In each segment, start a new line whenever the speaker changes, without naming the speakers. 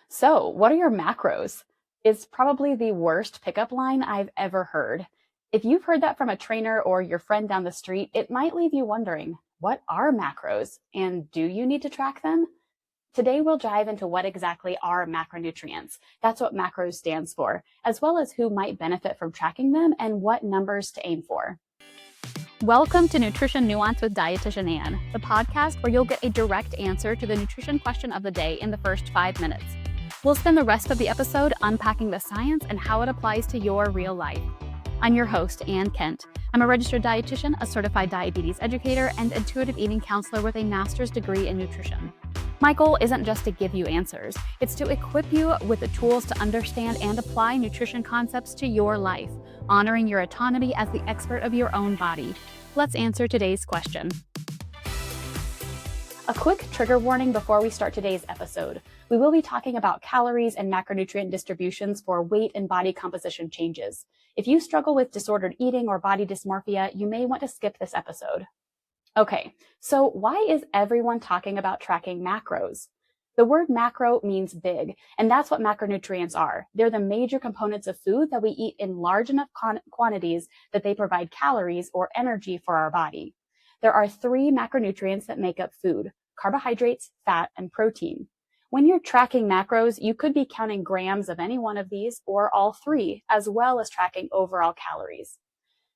So, what are your macros? Is probably the worst pickup line I've ever heard. If you've heard that from a trainer or your friend down the street, it might leave you wondering, what are macros and do you need to track them? Today, we'll dive into what exactly are macronutrients. That's what macros stands for, as well as who might benefit from tracking them and what numbers to aim for. Welcome to Nutrition Nuance with Dietitian Ann, the podcast where you'll get a direct answer to the nutrition question of the day in the first 5 minutes. We'll spend the rest of the episode unpacking the science and how it applies to your real life. I'm your host, Ann Kent. I'm a registered dietitian, a certified diabetes educator, and intuitive eating counselor with a master's degree in nutrition. My goal isn't just to give you answers, it's to equip you with the tools to understand and apply nutrition concepts to your life, honoring your autonomy as the expert of your own body. Let's answer today's question. A quick trigger warning before we start today's episode. We will be talking about calories and macronutrient distributions for weight and body composition changes. If you struggle with disordered eating or body dysmorphia, you may want to skip this episode. Okay, so why is everyone talking about tracking macros? The word macro means big, and that's what macronutrients are. They're the major components of food that we eat in large enough quantities that they provide calories or energy for our body. There are 3 macronutrients that make up food: carbohydrates, fat, and protein. When you're tracking macros, you could be counting grams of any one of these or all 3, as well as tracking overall calories.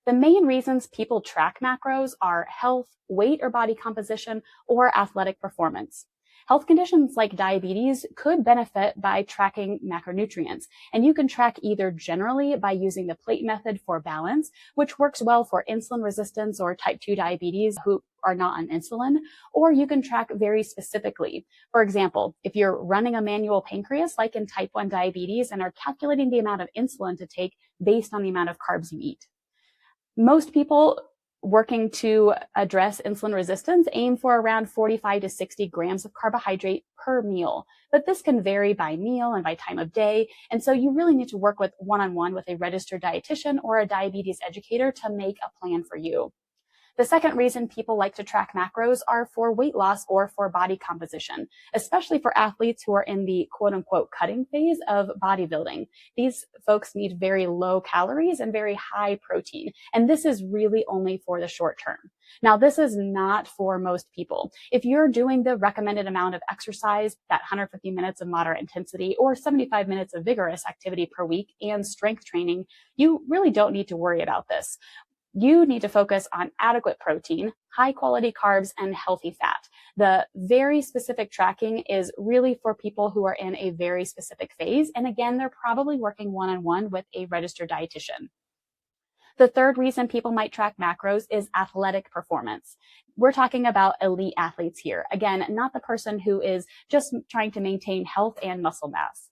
The main reasons people track macros are health, weight or body composition, or athletic performance. Health conditions like diabetes could benefit by tracking macronutrients, and you can track either generally by using the plate method for balance, which works well for insulin resistance or type 2 diabetes who are not on insulin, or you can track very specifically. For example, if you're running a manual pancreas like in type 1 diabetes and are calculating the amount of insulin to take based on the amount of carbs you eat. Most people working to address insulin resistance aim for around 45 to 60 grams of carbohydrate per meal, but this can vary by meal and by time of day, and so you really need to work with one-on-one with a registered dietitian or a diabetes educator to make a plan for you. The second reason people like to track macros are for weight loss or for body composition, especially for athletes who are in the quote unquote cutting phase of bodybuilding. These folks need very low calories and very high protein, and this is really only for the short term. Now, this is not for most people. If you're doing the recommended amount of exercise, that 150 minutes of moderate intensity or 75 minutes of vigorous activity per week and strength training, you really don't need to worry about this. You need to focus on adequate protein, high quality carbs, and healthy fat. The very specific tracking is really for people who are in a very specific phase. And again, they're probably working one-on-one with a registered dietitian. The third reason people might track macros is athletic performance. We're talking about elite athletes here. Again, not the person who is just trying to maintain health and muscle mass.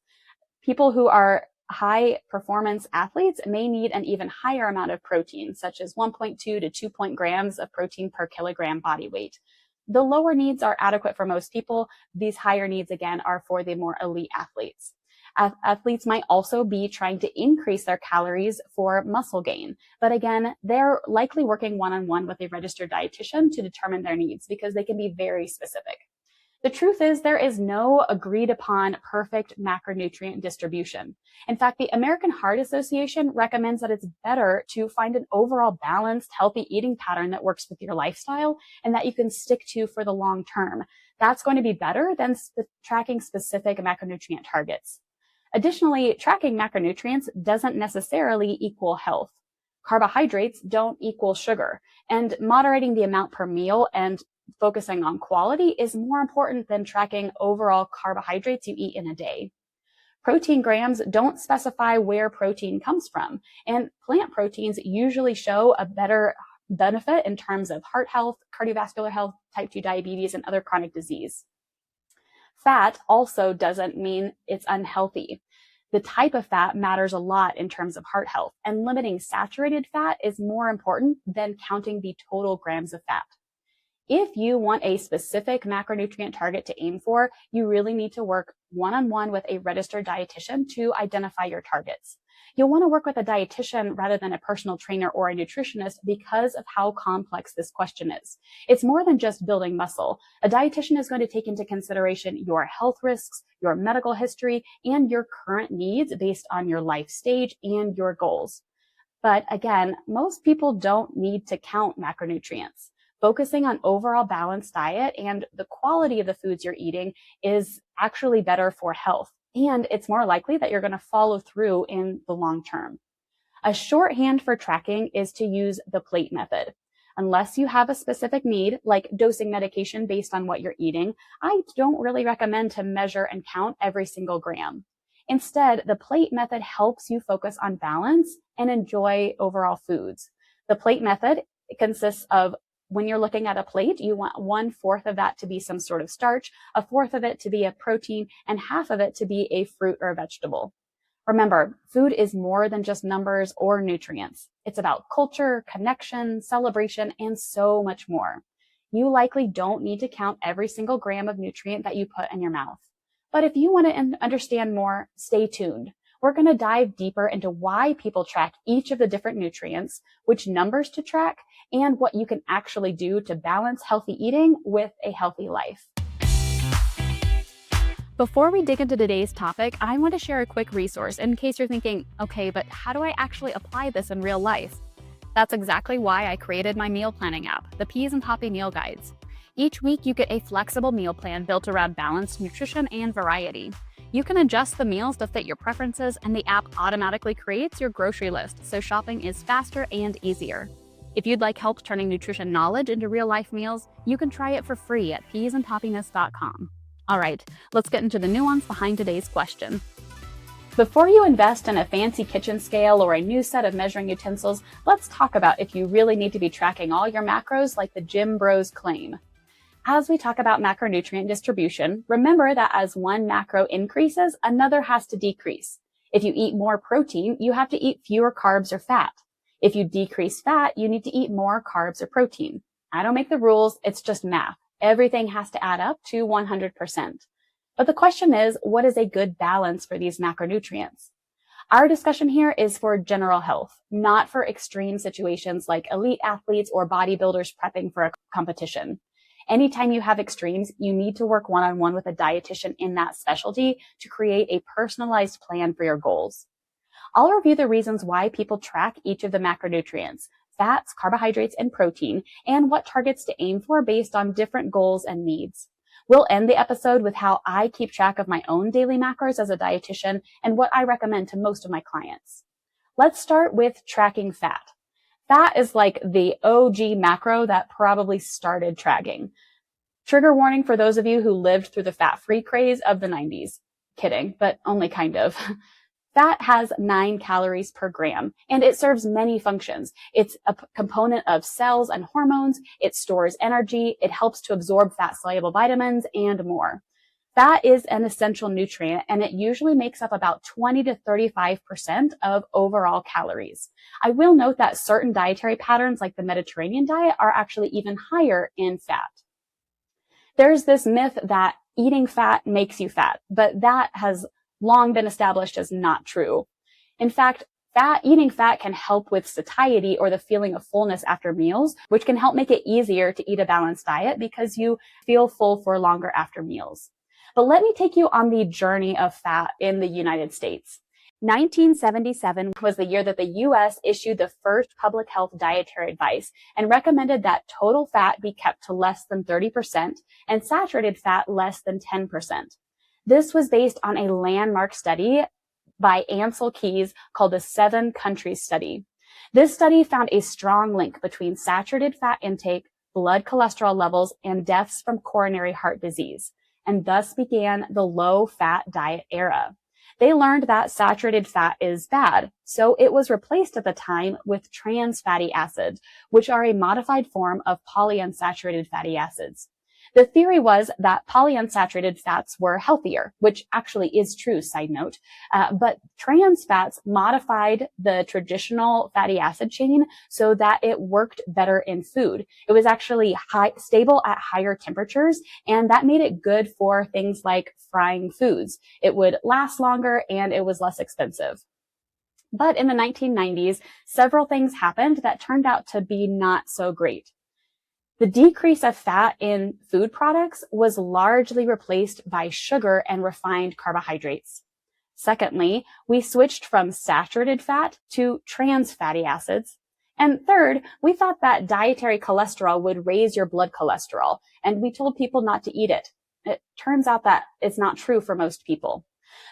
People who are high performance athletes may need an even higher amount of protein, such as 1.2 to 2 grams of protein per kilogram body weight. The lower needs are adequate for most people. These higher needs, again, are for the more elite athletes. Athletes might also be trying to increase their calories for muscle gain. But again, they're likely working one-on-one with a registered dietitian to determine their needs because they can be very specific. The truth is there is no agreed upon perfect macronutrient distribution. In fact, the American Heart Association recommends that it's better to find an overall balanced, healthy eating pattern that works with your lifestyle and that you can stick to for the long term. That's going to be better than tracking specific macronutrient targets. Additionally, tracking macronutrients doesn't necessarily equal health. Carbohydrates don't equal sugar, and moderating the amount per meal and focusing on quality is more important than tracking overall carbohydrates you eat in a day. Protein grams don't specify where protein comes from, and plant proteins usually show a better benefit in terms of heart health, cardiovascular health, type 2 diabetes, and other chronic disease. Fat also doesn't mean it's unhealthy. The type of fat matters a lot in terms of heart health, and limiting saturated fat is more important than counting the total grams of fat. If you want a specific macronutrient target to aim for, you really need to work one-on-one with a registered dietitian to identify your targets. You'll want to work with a dietitian rather than a personal trainer or a nutritionist because of how complex this question is. It's more than just building muscle. A dietitian is going to take into consideration your health risks, your medical history, and your current needs based on your life stage and your goals. But again, most people don't need to count macronutrients. Focusing on overall balanced diet and the quality of the foods you're eating is actually better for health. And it's more likely that you're going to follow through in the long term. A shorthand for tracking is to use the plate method. Unless you have a specific need, like dosing medication based on what you're eating, I don't really recommend to measure and count every single gram. Instead, the plate method helps you focus on balance and enjoy overall foods. The plate method consists of, when you're looking at a plate, you want 1/4 of that to be some sort of starch, 1/4 of it to be a protein, and 1/2 of it to be a fruit or a vegetable. Remember, food is more than just numbers or nutrients. It's about culture, connection, celebration, and so much more. You likely don't need to count every single gram of nutrient that you put in your mouth. But if you want to understand more, stay tuned. We're going to dive deeper into why people track each of the different nutrients, which numbers to track, and what you can actually do to balance healthy eating with a healthy life. Before we dig into today's topic, I want to share a quick resource in case you're thinking, okay, but how do I actually apply this in real life? That's exactly why I created my meal planning app, the Peas and Poppy Meal Guides. Each week, you get a flexible meal plan built around balanced nutrition and variety. You can adjust the meals to fit your preferences, and the app automatically creates your grocery list, so shopping is faster and easier. If you'd like help turning nutrition knowledge into real-life meals, you can try it for free at peasandpoppiness.com. All right, let's get into the nuance behind today's question. Before you invest in a fancy kitchen scale or a new set of measuring utensils, let's talk about if you really need to be tracking all your macros like the gym bros claim. As we talk about macronutrient distribution, remember that as one macro increases, another has to decrease. If you eat more protein, you have to eat fewer carbs or fat. If you decrease fat, you need to eat more carbs or protein. I don't make the rules, it's just math. Everything has to add up to 100%. But the question is, what is a good balance for these macronutrients? Our discussion here is for general health, not for extreme situations like elite athletes or bodybuilders prepping for a competition. Anytime you have extremes, you need to work one-on-one with a dietitian in that specialty to create a personalized plan for your goals. I'll review the reasons why people track each of the macronutrients, fats, carbohydrates, and protein, and what targets to aim for based on different goals and needs. We'll end the episode with how I keep track of my own daily macros as a dietitian and what I recommend to most of my clients. Let's start with tracking fat. Fat is like the OG macro that probably started tracking. Trigger warning for those of you who lived through the fat-free craze of the 90s. Kidding, but only kind of. Fat has 9 calories per gram, and it serves many functions. It's a component of cells and hormones. It stores energy. It helps to absorb fat-soluble vitamins and more. Fat is an essential nutrient, and it usually makes up about 20 to 35% of overall calories. I will note that certain dietary patterns like the Mediterranean diet are actually even higher in fat. There's this myth that eating fat makes you fat, but that has long been established as not true. In fact, eating fat can help with satiety or the feeling of fullness after meals, which can help make it easier to eat a balanced diet because you feel full for longer after meals. But let me take you on the journey of fat in the United States. 1977 was the year that the U.S. issued the first public health dietary advice and recommended that total fat be kept to less than 30% and saturated fat less than 10%. This was based on a landmark study by Ansel Keys called the 7 Countries Study. This study found a strong link between saturated fat intake, blood cholesterol levels, and deaths from coronary heart disease, and thus began the low-fat diet era. They learned that saturated fat is bad, so it was replaced at the time with trans fatty acids, which are a modified form of polyunsaturated fatty acids. The theory was that polyunsaturated fats were healthier, which actually is true, side note, but trans fats modified the traditional fatty acid chain so that it worked better in food. It was actually stable at higher temperatures, and that made it good for things like frying foods. It would last longer and it was less expensive. But in the 1990s, several things happened that turned out to be not so great. The decrease of fat in food products was largely replaced by sugar and refined carbohydrates. Secondly, we switched from saturated fat to trans fatty acids. And third, we thought that dietary cholesterol would raise your blood cholesterol, and we told people not to eat it. It turns out that it's not true for most people.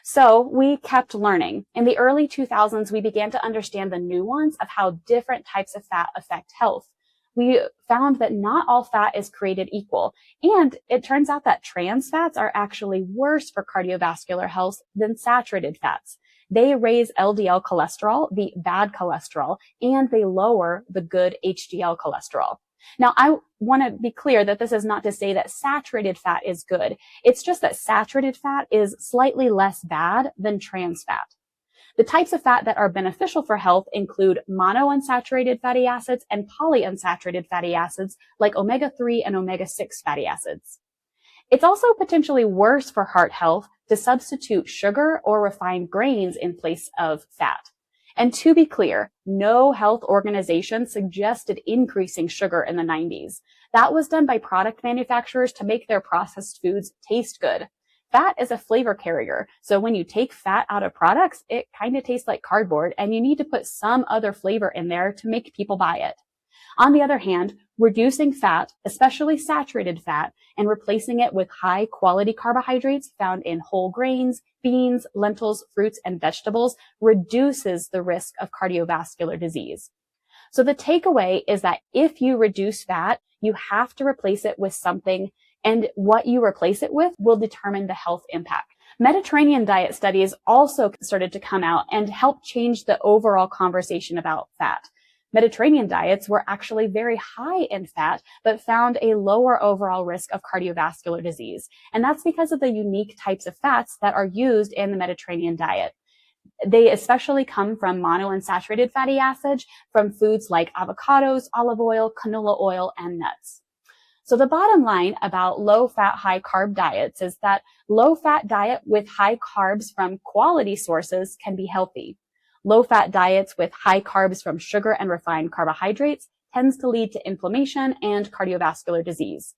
So we kept learning. In the early 2000s, we began to understand the nuance of how different types of fat affect health. We found that not all fat is created equal. And it turns out that trans fats are actually worse for cardiovascular health than saturated fats. They raise LDL cholesterol, the bad cholesterol, and they lower the good HDL cholesterol. Now, I want to be clear that this is not to say that saturated fat is good. It's just that saturated fat is slightly less bad than trans fat. The types of fat that are beneficial for health include monounsaturated fatty acids and polyunsaturated fatty acids like omega-3 and omega-6 fatty acids. It's also potentially worse for heart health to substitute sugar or refined grains in place of fat. And to be clear, no health organization suggested increasing sugar in the 90s. That was done by product manufacturers to make their processed foods taste good. Fat is a flavor carrier, so when you take fat out of products, it kind of tastes like cardboard, and you need to put some other flavor in there to make people buy it. On the other hand, reducing fat, especially saturated fat, and replacing it with high-quality carbohydrates found in whole grains, beans, lentils, fruits, and vegetables reduces the risk of cardiovascular disease. So the takeaway is that if you reduce fat, you have to replace it with something, and what you replace it with will determine the health impact. Mediterranean diet studies also started to come out and help change the overall conversation about fat. Mediterranean diets were actually very high in fat, but found a lower overall risk of cardiovascular disease. And that's because of the unique types of fats that are used in the Mediterranean diet. They especially come from monounsaturated fatty acids from foods like avocados, olive oil, canola oil, and nuts. So the bottom line about low-fat, high-carb diets is that low-fat diet with high carbs from quality sources can be healthy. Low-fat diets with high carbs from sugar and refined carbohydrates tends to lead to inflammation and cardiovascular disease.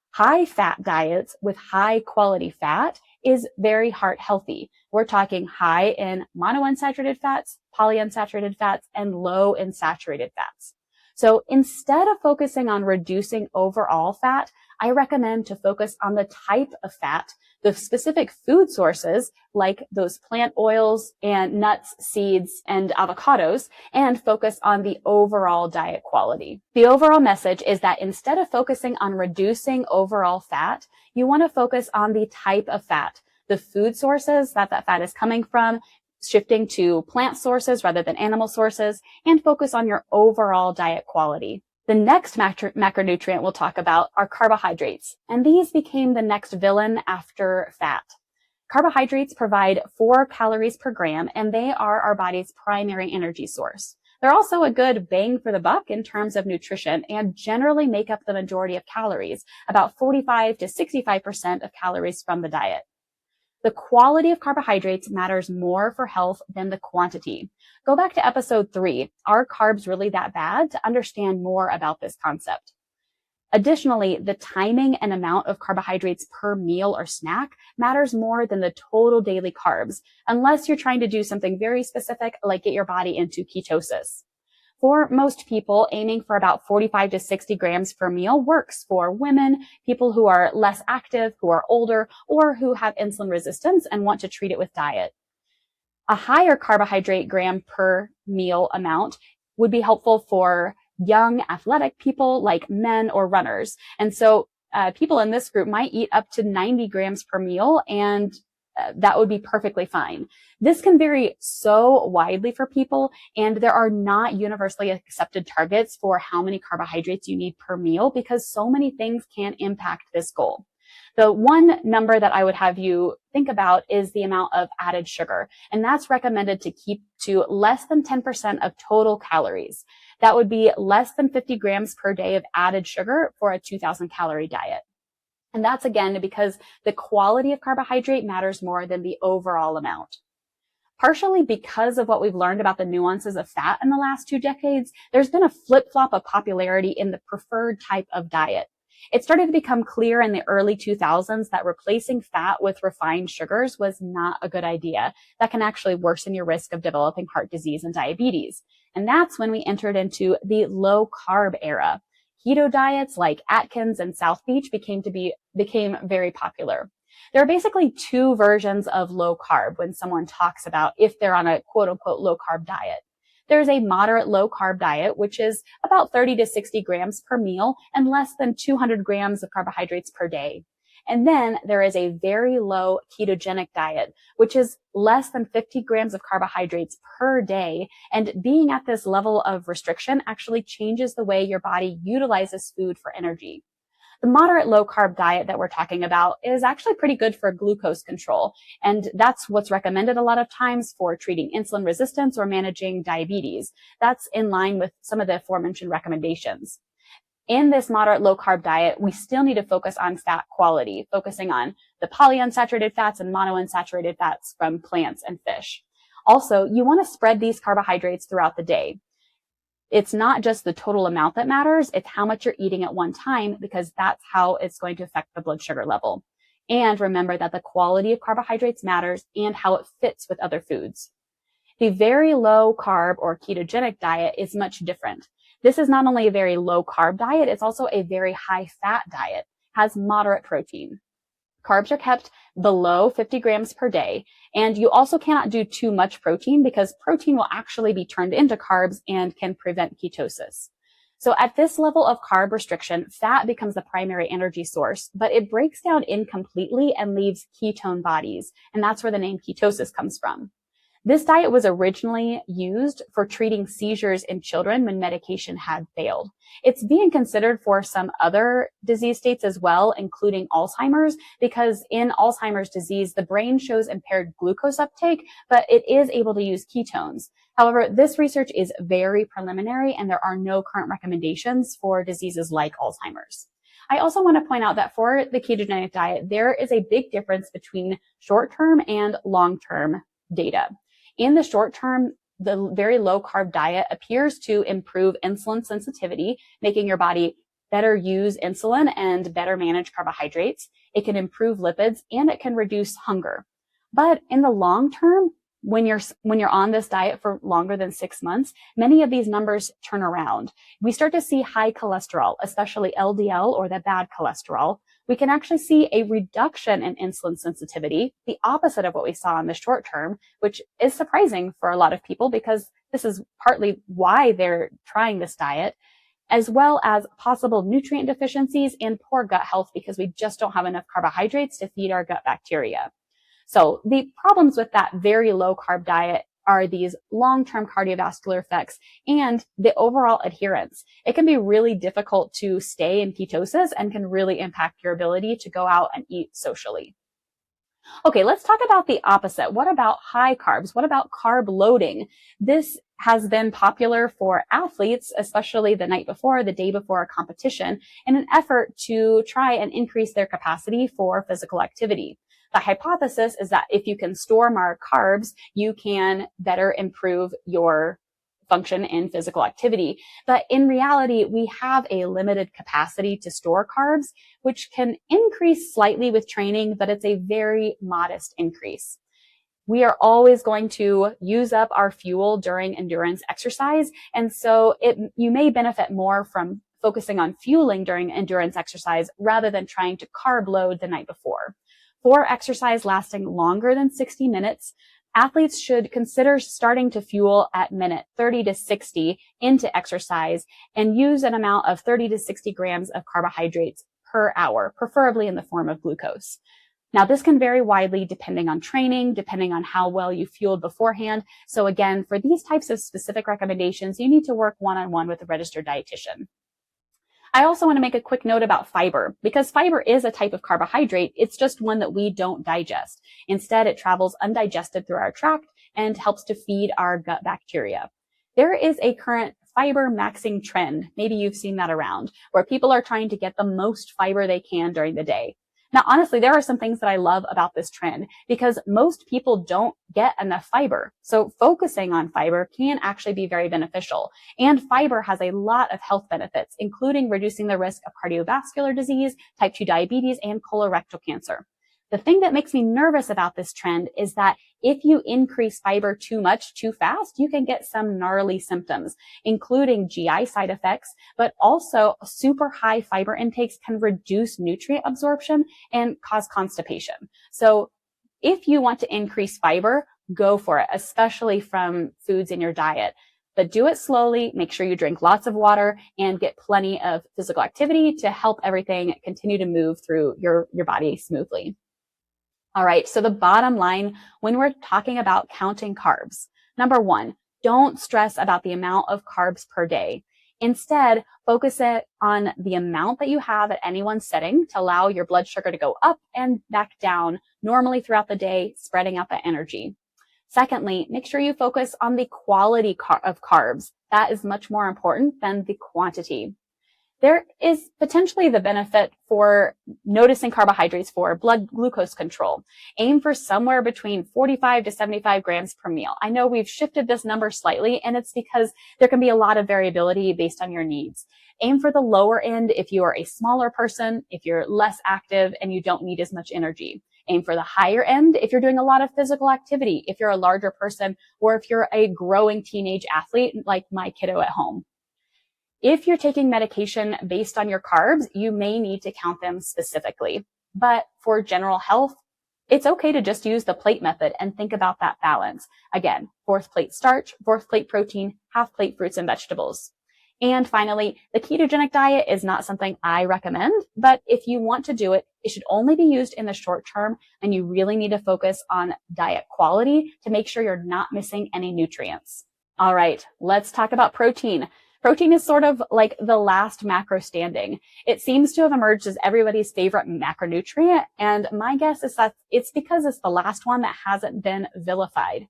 High-fat diets with high-quality fat is very heart healthy. We're talking high in monounsaturated fats, polyunsaturated fats, and low in saturated fats. So instead of focusing on reducing overall fat, I recommend to focus on the type of fat, the specific food sources like those plant oils and nuts, seeds, and avocados, and focus on the overall diet quality. The overall message is that instead of focusing on reducing overall fat, you want to focus on the type of fat, the food sources that fat is coming from, shifting to plant sources rather than animal sources, and focus on your overall diet quality. The next macronutrient we'll talk about are carbohydrates, and these became the next villain after fat. Carbohydrates provide 4 calories per gram, and they are our body's primary energy source. They're also a good bang for the buck in terms of nutrition and generally make up the majority of calories, about 45 to 65% of calories from the diet. The quality of carbohydrates matters more for health than the quantity. Go back to episode 3, Are Carbs Really That Bad?, to understand more about this concept. Additionally, the timing and amount of carbohydrates per meal or snack matters more than the total daily carbs, unless you're trying to do something very specific like get your body into ketosis. For most people, aiming for about 45 to 60 grams per meal works for women, people who are less active, who are older, or who have insulin resistance and want to treat it with diet. A higher carbohydrate gram per meal amount would be helpful for young athletic people like men or runners. And so people in this group might eat up to 90 grams per meal and that would be perfectly fine. This can vary so widely for people, and there are not universally accepted targets for how many carbohydrates you need per meal because so many things can impact this goal. The one number that I would have you think about is the amount of added sugar, and that's recommended to keep to less than 10% of total calories. That would be less than 50 grams per day of added sugar for a 2,000 calorie diet. And that's again because the quality of carbohydrate matters more than the overall amount. Partially because of what we've learned about the nuances of fat in the last 2 decades, there's been a flip-flop of popularity in the preferred type of diet. It started to become clear in the early 2000s that replacing fat with refined sugars was not a good idea. That can actually worsen your risk of developing heart disease and diabetes. And that's when we entered into the low-carb era. Keto diets like Atkins and South Beach became very popular. There are basically 2 versions of low carb when someone talks about if they're on a quote unquote low carb diet. There's a moderate low carb diet, which is about 30 to 60 grams per meal and less than 200 grams of carbohydrates per day. And then there is a very low ketogenic diet, which is less than 50 grams of carbohydrates per day. And being at this level of restriction actually changes the way your body utilizes food for energy. The moderate low carb diet that we're talking about is actually pretty good for glucose control. And that's what's recommended a lot of times for treating insulin resistance or managing diabetes. That's in line with some of the aforementioned recommendations. In this moderate low carb diet, we still need to focus on fat quality, focusing on the polyunsaturated fats and monounsaturated fats from plants and fish. Also, you want to spread these carbohydrates throughout the day. It's not just the total amount that matters, it's how much you're eating at one time because that's how it's going to affect the blood sugar level. And remember that the quality of carbohydrates matters and how it fits with other foods. The very low carb or ketogenic diet is much different. This is not only a very low carb diet, it's also a very high fat diet, has moderate protein. Carbs are kept below 50 grams per day, and you also cannot do too much protein because protein will actually be turned into carbs and can prevent ketosis. So at this level of carb restriction, fat becomes the primary energy source, but it breaks down incompletely and leaves ketone bodies, and that's where the name ketosis comes from. This diet was originally used for treating seizures in children when medication had failed. It's being considered for some other disease states as well, including Alzheimer's, because in Alzheimer's disease, the brain shows impaired glucose uptake, but it is able to use ketones. However, this research is very preliminary and there are no current recommendations for diseases like Alzheimer's. I also want to point out that for the ketogenic diet, there is a big difference between short-term and long-term data. In the short term, the very low carb diet appears to improve insulin sensitivity, making your body better use insulin and better manage carbohydrates. It can improve lipids and it can reduce hunger. But in the long term, when you're on this diet for longer than 6 months, many of these numbers turn around. We start to see high cholesterol, especially LDL or the bad cholesterol. We can actually see a reduction in insulin sensitivity, the opposite of what we saw in the short term, which is surprising for a lot of people because this is partly why they're trying this diet, as well as possible nutrient deficiencies and poor gut health because we just don't have enough carbohydrates to feed our gut bacteria. So the problems with that very low carb diet are these long-term cardiovascular effects and the overall adherence. It can be really difficult to stay in ketosis and can really impact your ability to go out and eat socially. Okay, let's talk about the opposite. What about high carbs? What about carb loading? This has been popular for athletes, especially the night before, the day before a competition, in an effort to try and increase their capacity for physical activity. The hypothesis is that if you can store more carbs, you can better improve your function in physical activity. But in reality, we have a limited capacity to store carbs, which can increase slightly with training, but it's a very modest increase. We are always going to use up our fuel during endurance exercise. And so you may benefit more from focusing on fueling during endurance exercise rather than trying to carb load the night before. For exercise lasting longer than 60 minutes, athletes should consider starting to fuel at minute 30 to 60 into exercise and use an amount of 30 to 60 grams of carbohydrates per hour, preferably in the form of glucose. Now, this can vary widely depending on training, depending on how well you fueled beforehand. So again, for these types of specific recommendations, you need to work one-on-one with a registered dietitian. I also want to make a quick note about fiber. Because fiber is a type of carbohydrate, it's just one that we don't digest. Instead, it travels undigested through our tract and helps to feed our gut bacteria. There is a current fiber maxing trend, maybe you've seen that around, where people are trying to get the most fiber they can during the day. Now, honestly, there are some things that I love about this trend because most people don't get enough fiber. So focusing on fiber can actually be very beneficial. And fiber has a lot of health benefits, including reducing the risk of cardiovascular disease, type 2 diabetes, and colorectal cancer. The thing that makes me nervous about this trend is that if you increase fiber too much, too fast, you can get some gnarly symptoms, including GI side effects, but also super high fiber intakes can reduce nutrient absorption and cause constipation. So if you want to increase fiber, go for it, especially from foods in your diet. But do it slowly, make sure you drink lots of water, and get plenty of physical activity to help everything continue to move through your body smoothly. All right, so the bottom line when we're talking about counting carbs, number one, don't stress about the amount of carbs per day. Instead, focus it on the amount that you have at any one setting to allow your blood sugar to go up and back down normally throughout the day, spreading out the energy. Secondly, make sure you focus on the quality of carbs. That is much more important than the quantity. There is potentially the benefit for noticing carbohydrates for blood glucose control. Aim for somewhere between 45 to 75 grams per meal. I know we've shifted this number slightly, and it's because there can be a lot of variability based on your needs. Aim for the lower end if you are a smaller person, if you're less active, and you don't need as much energy. Aim for the higher end if you're doing a lot of physical activity, if you're a larger person, or if you're a growing teenage athlete like my kiddo at home. If you're taking medication based on your carbs, you may need to count them specifically. But for general health, it's okay to just use the plate method and think about that balance. Again, 4th plate starch, 4th plate protein, 1/2 plate fruits and vegetables. And finally, the ketogenic diet is not something I recommend, but if you want to do it, it should only be used in the short term, and you really need to focus on diet quality to make sure you're not missing any nutrients. All right, let's talk about protein. Protein is sort of like the last macro standing. It seems to have emerged as everybody's favorite macronutrient, and my guess is that it's because it's the last one that hasn't been vilified.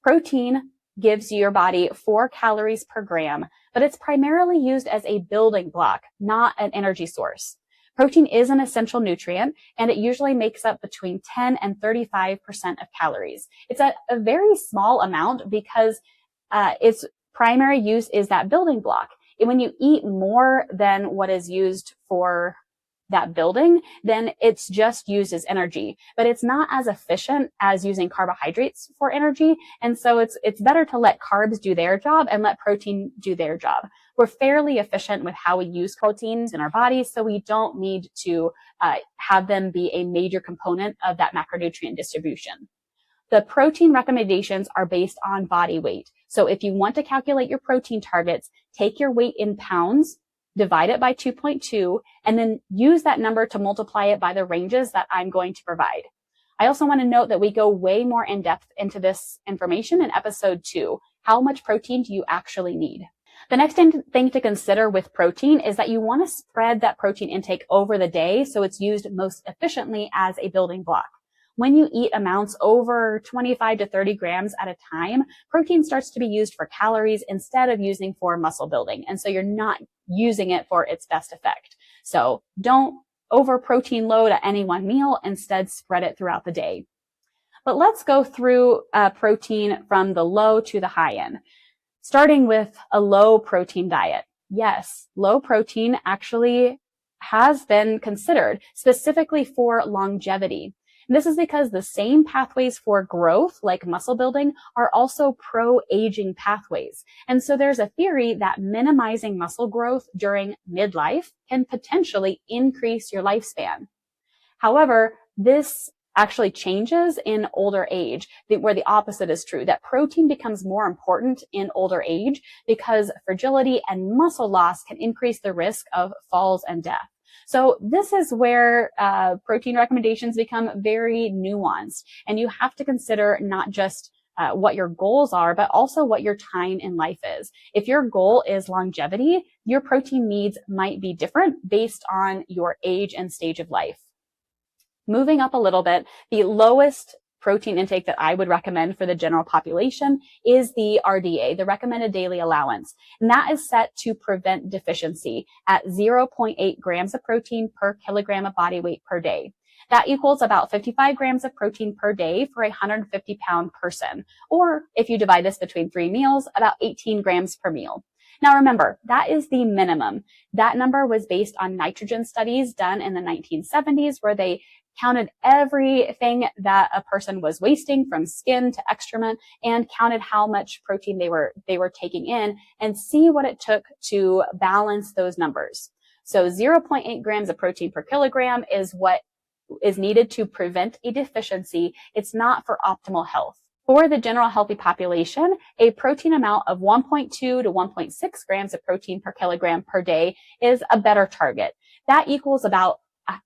Protein gives your body 4 calories per gram, but it's primarily used as a building block, not an energy source. Protein is an essential nutrient, and it usually makes up between 10 and 35% of calories. It's a very small amount because its primary use is that building block. And when you eat more than what is used for that building, then it's just used as energy, but it's not as efficient as using carbohydrates for energy. And so it's better to let carbs do their job and let protein do their job. We're fairly efficient with how we use proteins in our bodies, so we don't need to have them be a major component of that macronutrient distribution. The protein recommendations are based on body weight. So if you want to calculate your protein targets, take your weight in pounds, divide it by 2.2, and then use that number to multiply it by the ranges that I'm going to provide. I also want to note that we go way more in depth into this information in episode 2. How much protein do you actually need? The next thing to consider with protein is that you want to spread that protein intake over the day so it's used most efficiently as a building block. When you eat amounts over 25 to 30 grams at a time, protein starts to be used for calories instead of using for muscle building. And so you're not using it for its best effect. So don't over protein load at any one meal. Instead, spread it throughout the day. But let's go through protein from the low to the high end, starting with a low protein diet. Yes, low protein actually has been considered specifically for longevity. This is because the same pathways for growth, like muscle building, are also pro-aging pathways. And so there's a theory that minimizing muscle growth during midlife can potentially increase your lifespan. However, this actually changes in older age, where the opposite is true, that protein becomes more important in older age because fragility and muscle loss can increase the risk of falls and death. So this is where protein recommendations become very nuanced, and you have to consider not just what your goals are, but also what your time in life is. If your goal is longevity, your protein needs might be different based on your age and stage of life. Moving up a little bit, the lowest protein intake that I would recommend for the general population is the RDA, the recommended daily allowance. And that is set to prevent deficiency at 0.8 grams of protein per kilogram of body weight per day. That equals about 55 grams of protein per day for a 150-pound person. Or if you divide this between 3 meals, about 18 grams per meal. Now remember, that is the minimum. That number was based on nitrogen studies done in the 1970s, where they counted everything that a person was wasting from skin to excrement and counted how much protein they were taking in and see what it took to balance those numbers. So 0.8 grams of protein per kilogram is what is needed to prevent a deficiency. It's not for optimal health. For the general healthy population, a protein amount of 1.2 to 1.6 grams of protein per kilogram per day is a better target. That equals about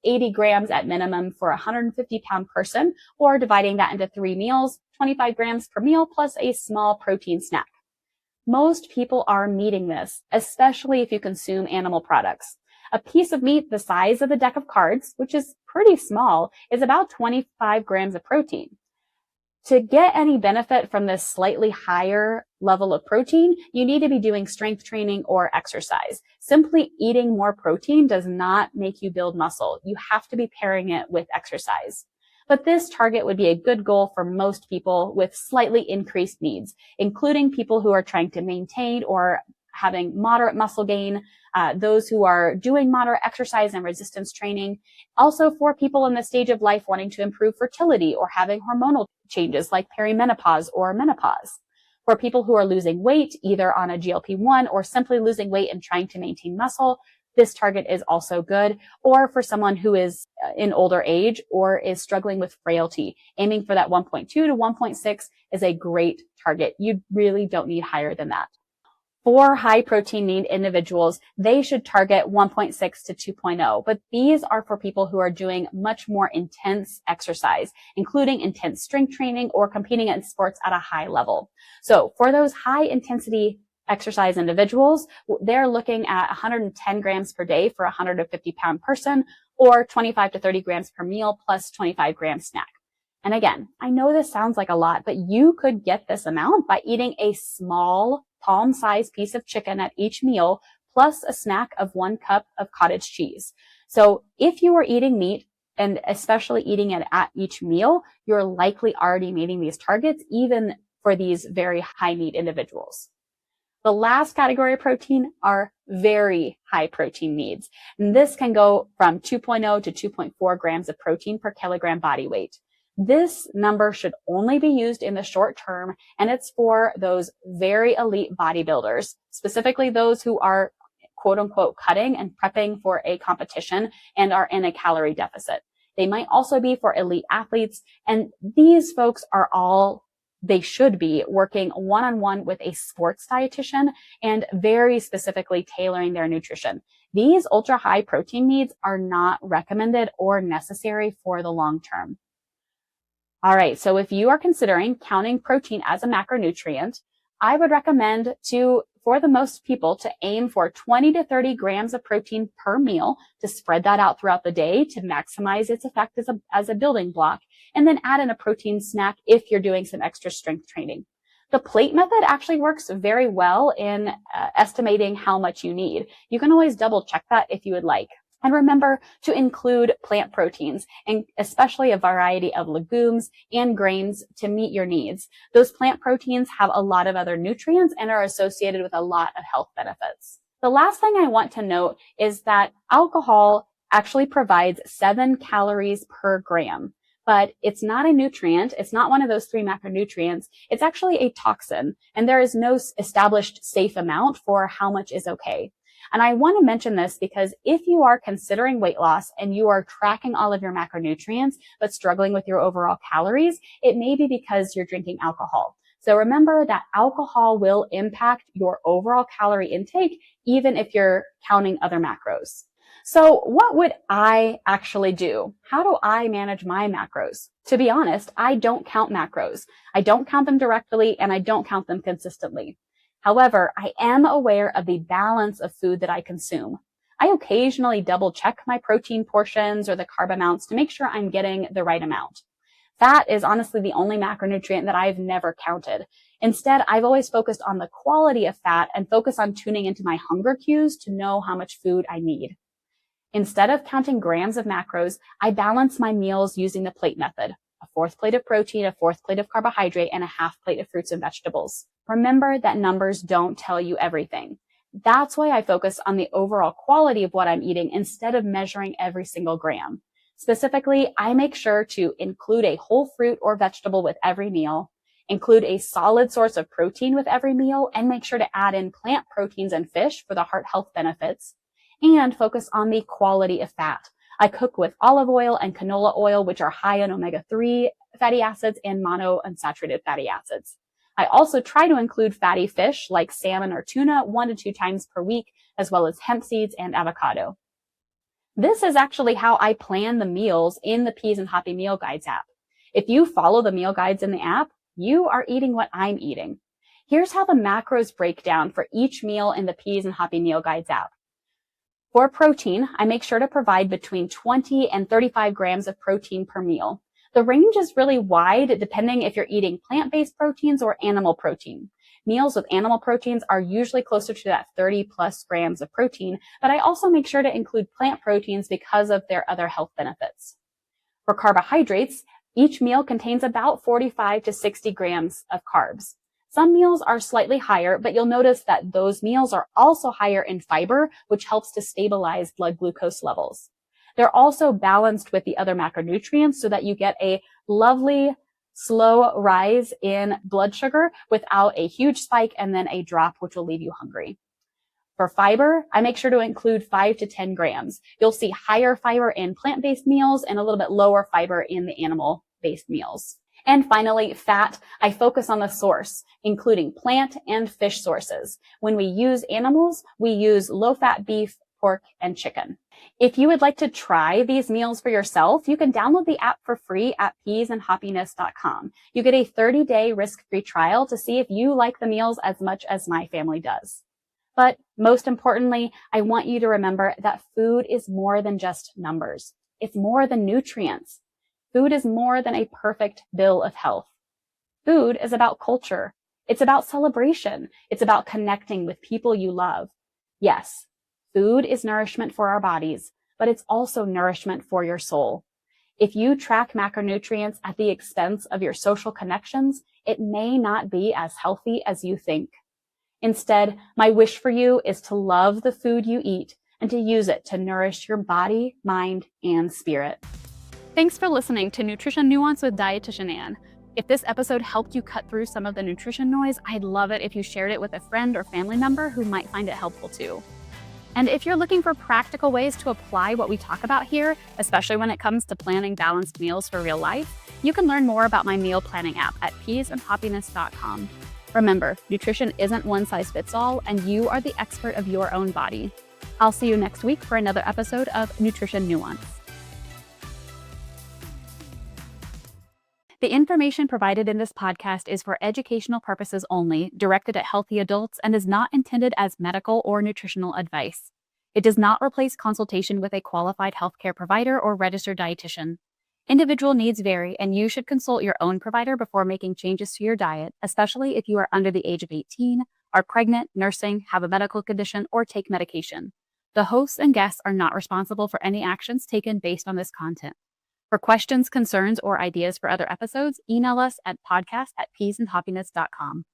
80 grams at minimum for a 150-pound person, or dividing that into 3 meals, 25 grams per meal plus a small protein snack. Most people are meeting this, especially if you consume animal products. A piece of meat the size of the deck of cards, which is pretty small, is about 25 grams of protein. To get any benefit from this slightly higher level of protein, you need to be doing strength training or exercise. Simply eating more protein does not make you build muscle. You have to be pairing it with exercise. But this target would be a good goal for most people with slightly increased needs, including people who are trying to maintain or having moderate muscle gain, those who are doing moderate exercise and resistance training. Also for people in the stage of life wanting to improve fertility or having hormonal changes like perimenopause or menopause. For people who are losing weight, either on a GLP-1 or simply losing weight and trying to maintain muscle, this target is also good. Or for someone who is in older age or is struggling with frailty, aiming for that 1.2 to 1.6 is a great target. You really don't need higher than that. For high protein need individuals, they should target 1.6 to 2.0, but these are for people who are doing much more intense exercise, including intense strength training or competing in sports at a high level. So for those high intensity exercise individuals, they're looking at 110 grams per day for a 150-pound person, or 25 to 30 grams per meal plus 25 grams snack. And again, I know this sounds like a lot, but you could get this amount by eating a small palm-sized piece of chicken at each meal, plus a snack of 1 cup of cottage cheese. So if you are eating meat, and especially eating it at each meal, you're likely already meeting these targets, even for these very high need individuals. The last category of protein are very high protein needs. And this can go from 2.0 to 2.4 grams of protein per kilogram body weight. This number should only be used in the short term, and it's for those very elite bodybuilders, specifically those who are quote unquote cutting and prepping for a competition and are in a calorie deficit. They might also be for elite athletes, and these folks they should be working one-on-one with a sports dietitian and very specifically tailoring their nutrition. These ultra high protein needs are not recommended or necessary for the long term. All right, so if you are considering counting protein as a macronutrient, I would recommend for the most people, to aim for 20 to 30 grams of protein per meal, to spread that out throughout the day to maximize its effect as a building block, and then add in a protein snack if you're doing some extra strength training. The plate method actually works very well in estimating how much you need. You can always double check that if you would like. And remember to include plant proteins, and especially a variety of legumes and grains to meet your needs. Those plant proteins have a lot of other nutrients and are associated with a lot of health benefits. The last thing I want to note is that alcohol actually provides 7 calories per gram, but it's not a nutrient. It's not one of those 3 macronutrients. It's actually a toxin, and there is no established safe amount for how much is okay. And I want to mention this because if you are considering weight loss and you are tracking all of your macronutrients, but struggling with your overall calories, it may be because you're drinking alcohol. So remember that alcohol will impact your overall calorie intake, even if you're counting other macros. So what would I actually do? How do I manage my macros? To be honest, I don't count macros. I don't count them directly and I don't count them consistently. However, I am aware of the balance of food that I consume. I occasionally double check my protein portions or the carb amounts to make sure I'm getting the right amount. Fat is honestly the only macronutrient that I've never counted. Instead, I've always focused on the quality of fat and focus on tuning into my hunger cues to know how much food I need. Instead of counting grams of macros, I balance my meals using the plate method. A fourth plate of protein, a fourth plate of carbohydrate, and a half plate of fruits and vegetables. Remember that numbers don't tell you everything. That's why I focus on the overall quality of what I'm eating instead of measuring every single gram. Specifically, I make sure to include a whole fruit or vegetable with every meal, include a solid source of protein with every meal, and make sure to add in plant proteins and fish for the heart health benefits, and focus on the quality of fat. I cook with olive oil and canola oil, which are high in omega-3 fatty acids and monounsaturated fatty acids. I also try to include fatty fish like salmon or tuna 1 to 2 times per week, as well as hemp seeds and avocado. This is actually how I plan the meals in the Peas and Hoppy Meal Guides app. If you follow the meal guides in the app, you are eating what I'm eating. Here's how the macros break down for each meal in the Peas and Hoppy Meal Guides app. For protein, I make sure to provide between 20 and 35 grams of protein per meal. The range is really wide depending if you're eating plant-based proteins or animal protein. Meals with animal proteins are usually closer to that 30 plus grams of protein, but I also make sure to include plant proteins because of their other health benefits. For carbohydrates, each meal contains about 45 to 60 grams of carbs. Some meals are slightly higher, but you'll notice that those meals are also higher in fiber, which helps to stabilize blood glucose levels. They're also balanced with the other macronutrients so that you get a lovely, slow rise in blood sugar without a huge spike and then a drop, which will leave you hungry. For fiber, I make sure to include 5 to 10 grams. You'll see higher fiber in plant-based meals and a little bit lower fiber in the animal-based meals. And finally, fat, I focus on the source, including plant and fish sources. When we use animals, we use low-fat beef, pork, and chicken. If you would like to try these meals for yourself, you can download the app for free at peasandhoppiness.com. You get a 30-day risk-free trial to see if you like the meals as much as my family does. But most importantly, I want you to remember that food is more than just numbers. It's more than nutrients. Food is more than a perfect bill of health. Food is about culture. It's about celebration. It's about connecting with people you love. Yes, food is nourishment for our bodies, but it's also nourishment for your soul. If you track macronutrients at the expense of your social connections, it may not be as healthy as you think. Instead, my wish for you is to love the food you eat and to use it to nourish your body, mind, and spirit. Thanks for listening to Nutrition Nuance with Dietitian Ann. If this episode helped you cut through some of the nutrition noise, I'd love it if you shared it with a friend or family member who might find it helpful too. And if you're looking for practical ways to apply what we talk about here, especially when it comes to planning balanced meals for real life, you can learn more about my meal planning app at peasandhoppiness.com. Remember, nutrition isn't one size fits all, and you are the expert of your own body. I'll see you next week for another episode of Nutrition Nuance. The information provided in this podcast is for educational purposes only, directed at healthy adults, and is not intended as medical or nutritional advice. It does not replace consultation with a qualified healthcare provider or registered dietitian. Individual needs vary, and you should consult your own provider before making changes to your diet, especially if you are under the age of 18, are pregnant, nursing, have a medical condition, or take medication. The hosts and guests are not responsible for any actions taken based on this content. For questions, concerns, or ideas for other episodes, email us at podcast@peasandhoppiness.com.